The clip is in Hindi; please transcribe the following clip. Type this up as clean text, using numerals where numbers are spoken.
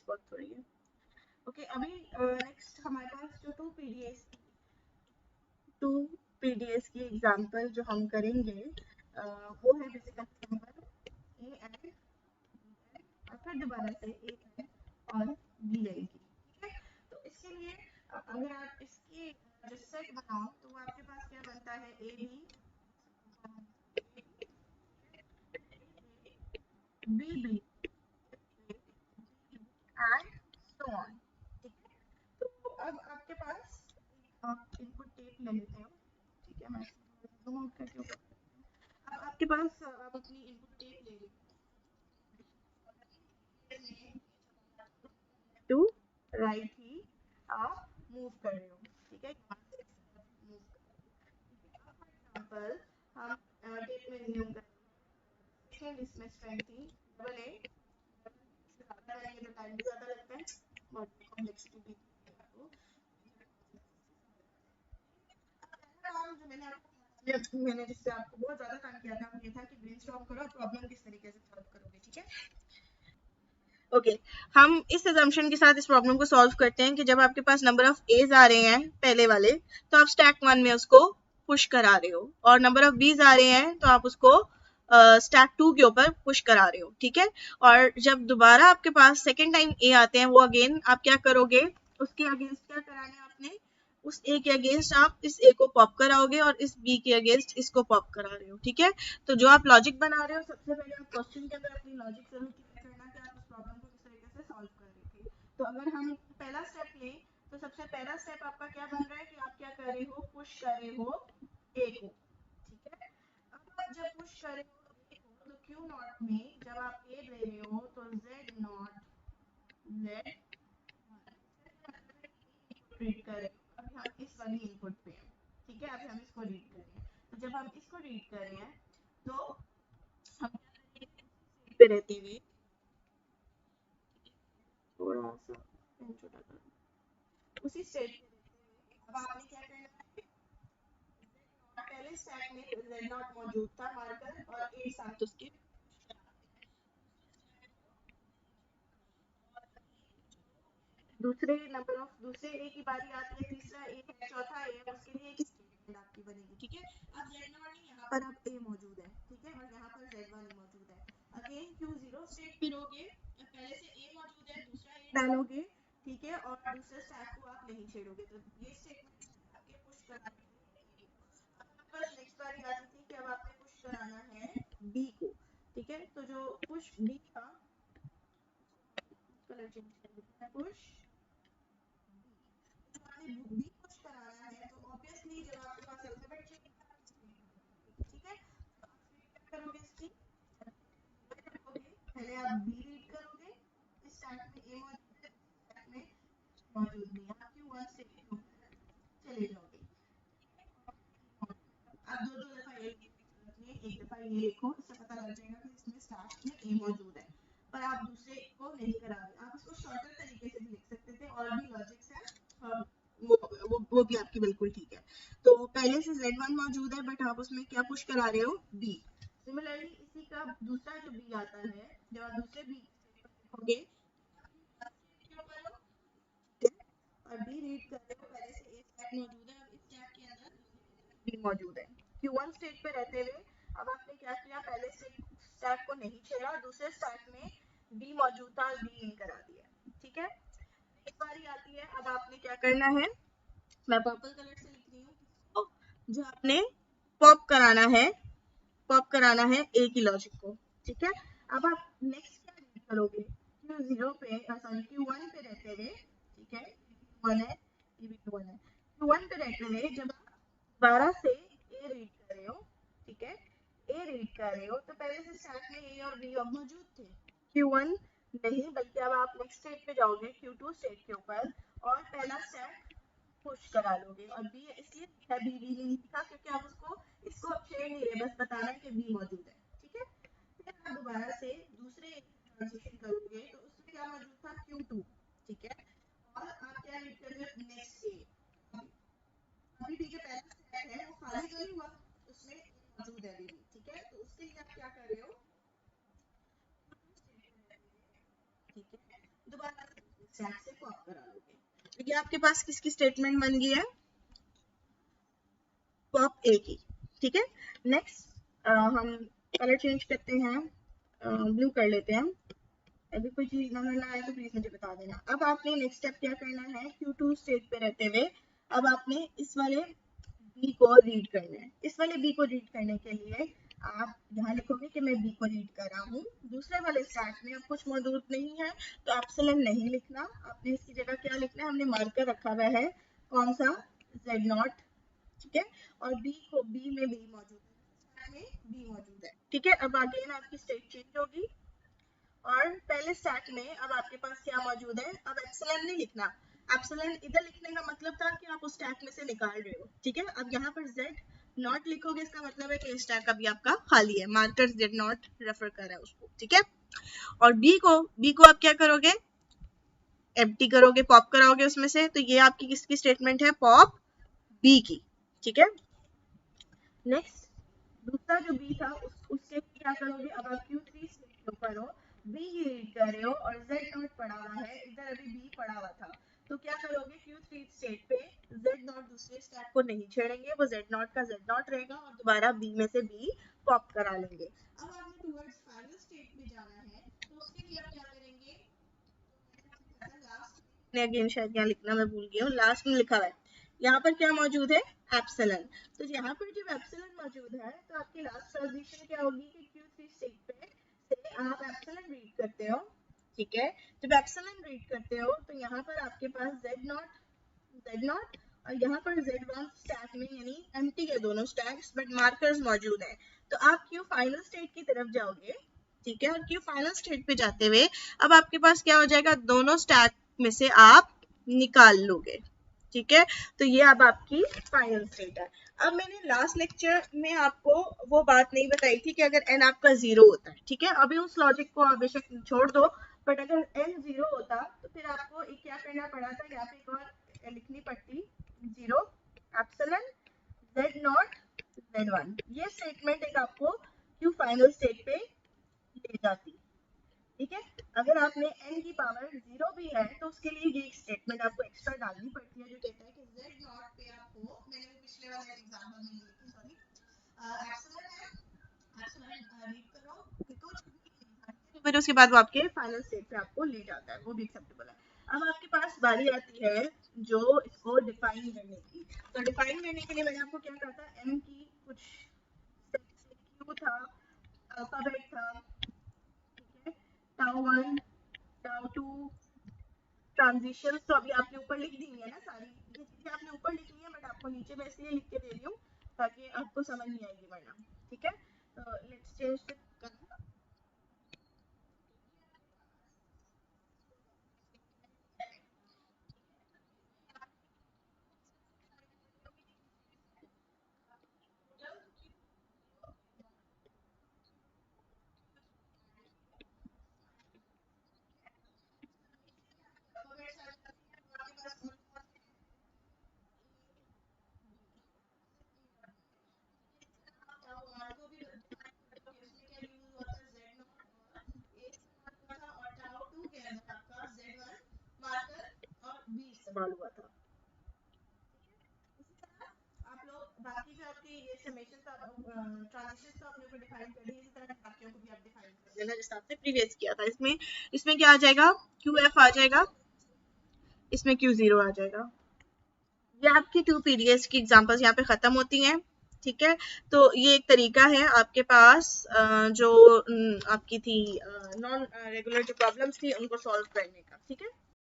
बहुत थोड़ी है। ओके, अभी नेक्स्ट हमारे पास जो टू पीडीएस की एग्जांपल जो हम करेंगे वो है बेसिकली नंबर ए एंड और फिर दोबारा से ए एंड और बी आएगी। ठीक है, तो इसके लिए अगर आप इसकी जो सेट बनाओ तो वो आपके पास क्या बनता है, a b b b and so on. ठीक है, तो अब आपके पास आप इनपुट टेप ले लेते हो। ठीक है, मैं जूम आउट करके ऊपर अब आपके पास आप अपनी इनपुट टेप ले टू राइट ही आप मूव कर रहे हो। ठीक है, यहाँ से मूव एग्जांपल हम टेप में रिज्यूम करेंगे, इसमें स्ट्रेंथ थी डबल ए, ज़्यादा करेंगे तो टाइम भी ज़्यादा लगता है और कॉम्प्लेक्सिटी भी आपको। काम जो मैंने जिससे आपको बहुत ज़्यादा काम किया था वो ये था कि ब्रेनस्टॉर्म करो, प्रॉब्लम किस तरीके से सॉल्व करोगे। ठीक है, ओके हम इस assumption के साथ इस प्रॉब्लम को सॉल्व करते हैं कि जब आपके पास नंबर ऑफ एज आ रहे हैं पहले वाले तो आप स्टैक 1 में उसको पुश करा रहे हो और नंबर ऑफ बीज आ रहे हैं तो आप उसको स्टैक 2 के ऊपर पुश करा रहे हो। ठीक है, और जब दोबारा आपके पास सेकेंड टाइम ए आते हैं वो अगेन आप क्या करोगे, उसके अगेंस्ट क्या कराना है आपने, उस ए के अगेंस्ट आप इस ए को पॉप कराओगे और इस बी के अगेंस्ट इसको पॉप करा रहे हो। ठीक है, तो जो आप लॉजिक बना रहे हो सबसे पहले आप क्वेश्चन के अंदर अपनी लॉजिक जरूर क्लियर करना कि आप उस प्रॉब्लम को किस तरीके से सॉल्व कर रहे थे। तो अगर हम पहला स्टेप लें तो सबसे पहला स्टेप आपका क्या बन रहा है कि आप क्या कर रहे हो, पुश कर रहे हो ए को। ठीक है, अब आप जब पुश कर रहे हो ए को तो क्यू नॉट में जब आप ए ले रहे हो तो जेड नॉट जेड रीड कर रहे हो। अभी हम इस वाली इनपुट पे हैं। ठीक है, अभी हम इसको रीड कर रहे हैं, तो जब हम इसको रीड कर रहे हैं तो हम पे रहते हुए थोड़ा सा छोटा कर उसी स्टेट पे अब आपने क्या करना है, पहले स्टैक में z नॉट मौजूद था मार्कर और ए साथ उसके दूसरे नंबर ऑफ दूसरे ए की बारी आती है, तीसरा ए है, चौथा ए है, उसके लिए एक स्टेटमेंट आपकी बनेगी। ठीक है, अब z नॉट नहीं, यहाँ पर अब ए मौजूद है। ठीक है, और यहाँ पर z1 मौजूद है। अगेन क्यू जीरो स्टेट पे रहोगे, पहले से ए मौजूद है, दूसरा ए डालोगे। ठीक है, और दूसरे स्टैक को आप नहीं छेड़ोगे, तो ये स्टेटमेंट आपके पुश कराने के लिए बस नेक्स्ट बारी आती थी कि अब आपने पुश कराना है बी को। ठीक है, तो जो पुश बी था, कलर चेंज कर देते हैं, पुश आपने बी पुश कराना है तो ऑब्वियसली जब आपके पास अल्फाबेट चेंज, ठीक है, क्या करोगे इसकी, पहले आप बी रीड करोगे, इस स्टैक में ए मौजूद है, स्टैक में मौजूद नहीं, आप क्यू वन से क्यू चले जाओगे। आप दो दो दफा ये लिखने, एक दफा ये लिखो, इससे पता लग जाएगा कि इसमें स्टैक में ए मौजूद है, पर आप दूसरे को नहीं करा रहे। आप इसको शॉर्टर तरीके से भी लिख सकते थे, और भी लॉजिक्स है, वो भी आपकी बिल्कुल ठीक है। तो पहले से Z1 मौजूद है बट आप उसमें क्या पुश करा रहे हो, B। सिमिलरली इसी का दूसरा जो B आता है, जब आप दूसरे B लिखोगे और B रीड कर रहे हो, पहले से A स्टैक मौजूद है, अब इस स्टैक के अंदर B मौजूद है। Q1 स्टेट पे रहते हुए अब आपने क्या किया, पहले से स्टैक को नहीं छेड़ा, दूसरे स्टैक में B मौजूद था, B इन करा दिया। ठीक है, एक बारी आती है, अब आपने क्या करना है, मैं पर्पल कलर से लिख रही हूँ, जो आपने पॉप कराना है, पॉप कराना है ए की लॉजिक को। ठीक है, अब आप नेक्स्ट क्या रीड करोगे, Q0 पे सॉरी Q1 पे रहते हुए। ठीक है, Q1 है, ये भी Q1 है, Q1 पे रहते हुए जब आप 12 से ए रीड कर रहे हो, ठीक है, ए रीड कर रहे हो तो पहले से स्टैक में ए और बी अब मौजूद थे, Q1 नहीं, बल्कि अब आप नेक्स्ट स्टेट पे जाओगे Q2 स्टेट के ऊपर और पहला स्टैक पुश करा लोगे, और बी इसलिए लिखा, बी भी नहीं लिखा क्योंकि आप उसको इसको अब छेड़ नहीं रहे, बस बताना है कि बी मौजूद है। ठीक है, फिर आप दोबारा से दूसरे ट्रांजिशन करोगे तो उसमें क्या मौजूद था, Q2। ठीक है, और आप क्या रीड कर रहे हो, नेक्स्ट ए, अभी भी जो पहला स्टेप है वो खाली तो नहीं हुआ, उसमें मौजूद है अभी भी। ठीक है, तो उसके लिए आप क्या कर रहे हो, ठीक है, दोबारा स्टैक से पॉप करा लोगे। तो ये आपके पास किसकी स्टेटमेंट बन गई है, पॉप ए की। ठीक है, नेक्स्ट हम कलर चेंज करते हैं, ब्लू कर लेते हैं। अभी कोई चीज नजर ना आए तो प्लीज मुझे बता देना। अब आपने नेक्स्ट स्टेप क्या करना है, Q2 स्टेट पे रहते हुए अब आपने इस वाले बी को रीड करना है। इस वाले बी को रीड करने के लिए आप यहाँ लिखोगे कि मैं बी को रीड कर रहा हूँ। दूसरे वाले स्टैक में अब कुछ मौजूद नहीं है तो एप्सिलॉन नहीं लिखना, आपने इसकी जगह क्या लिखना है, हमने मार्कर रखा हुआ है कौन सा, Z0। ठीक है, और बी में बी मौजूद है, में बी मौजूद है। ठीक है, अब आगे ना आपकी स्टेट चेंज होगी और पहले स्टैक में अब आपके पास क्या मौजूद है, अब एप्सिलॉन नहीं लिखना। एप्सिलॉन इधर लिखने का मतलब था कि आप उस स्टैक में से निकाल रहे हो। ठीक है, अब यहाँ पर Z नॉट लिखोगे, इसका मतलब है कि स्टैक अभी आपका खाली है, मार्कर Z नॉट रेफर कर रहा है उसको। ठीक है, और बी को आप क्या करोगे, एम्प्टी करोगे, पॉप कराओगे उसमें से। तो ये आपकी किसकी स्टेटमेंट है, पॉप बी की। ठीक है, नेक्स्ट दूसरा जो बी था उसके क्या करोगे, अब आप Q3 स्टेट के ऊपर हो, बी ही रीड कर रहे हो और Z नॉट पड़ा हुआ है, इधर अभी बी पड़ा हुआ था। तो क्या करोगे, Q3 स्टेट पे Z नॉट दूसरे स्टैक को नहीं छेड़ेंगे, वो Z नॉट का Z नॉट रहेगा और दोबारा बी में से बी पॉप करा लेंगे। अब आपने टुवर्ड्स फाइनल स्टेट में जाना है तो उसके लिए आप क्या करेंगे, लास्ट में अगेन शायद यहाँ लिखना मैं भूल गया हूँ, लास्ट में लिखा हुआ है यहाँ पर क्या मौजूद है, एप्सिलॉन। तो यहाँ पर जब एप्सिलॉन मौजूद है तो आपकी लास्ट कंडीशन क्या होगी कि Q3 स्टेट पे से आप एप्सिलॉन रीड करते हो। ठीक है, जब एप्सिलॉन रीड करते हो तो यहाँ पर आपके पास Z नॉट और यहाँ पर Z1 स्टैक में यानी एम्प्टी है दोनों स्टैक्स बट मार्कर्स मौजूद है। तो आप Q फाइनल स्टेट की तरफ जाओगे। ठीक है, और Q फाइनल स्टेट पे जाते हुए अब आपके पास क्या हो जाएगा, दोनों स्टैक में से आप निकाल लोगे। ठीक है, तो ये अब आपकी फाइनल स्टेट है। अब मैंने लास्ट लेक्चर में आपको वो बात नहीं बताई थी कि अगर n आपका 0 होता है, ठीक है, अभी उस लॉजिक को आप बेशक छोड़ दो, बट अगर n 0 होता तो फिर आपको एक क्या करना पड़ा था, यहाँ पे एक और लिखनी पड़ती 0 एप्सिलॉन Z नॉट Z1। ये स्टेटमेंट एक आपको Q फाइनल स्टेट पे ले जाती। ठीक है, अगर आपने n की पावर 0 भी है तो उसके लिए ये स्टेटमेंट आपको एक्स्ट्रा डालनी पड़ती है जो कहता है कि Z नॉट पे आपको, मैंने वो पिछले वाले एग्जांपल में लिखी, सॉरी, एप्सिलॉन है, एप्सिलॉन रीड करो तो फिर उसके बाद वो आपके फाइनल स्टेट पे आपको ले जाता है, वो भी एक्सेप्टेबल है। अब आपके पास बारी आती है जो इसको डिफाइन करने की। तो डिफाइन करने के लिए मैंने आपको क्या कहा था, m की कुछ q था, अल्फाबेट था, टाउ 1 टाउ 2 ट्रांजिशन, तो अभी आपने ऊपर लिख दी है ना सारी ये चीजें आपने ऊपर लिख ली है, बट आपको नीचे मैं इसलिए लिख के दे रही हूँ ताकि आपको समझ नहीं आएगी वरना। ठीक है, तो लेट्स चेंज द इस्तेमाल हुआ था। आप लोग बाकी जो आपके ये समेशन का ट्रांजिशंस का अपने ऊपर डिफाइन कर दिए, इसी तरह बाकियों को भी आप डिफाइन कर लेना जैसे आपने प्रीवियस किया था। इसमें क्या आ जाएगा, QF आ जाएगा, इसमें Q0 आ जाएगा। ये आपकी 2 पीडीएस की एग्जांपल्स यहाँ पे खत्म होती हैं। ठीक है, तो ये एक तरीका है आपके पास जो आपकी थी नॉन रेगुलर जो प्रॉब्लम्स थी उनको सॉल्व करने का। ठीक है।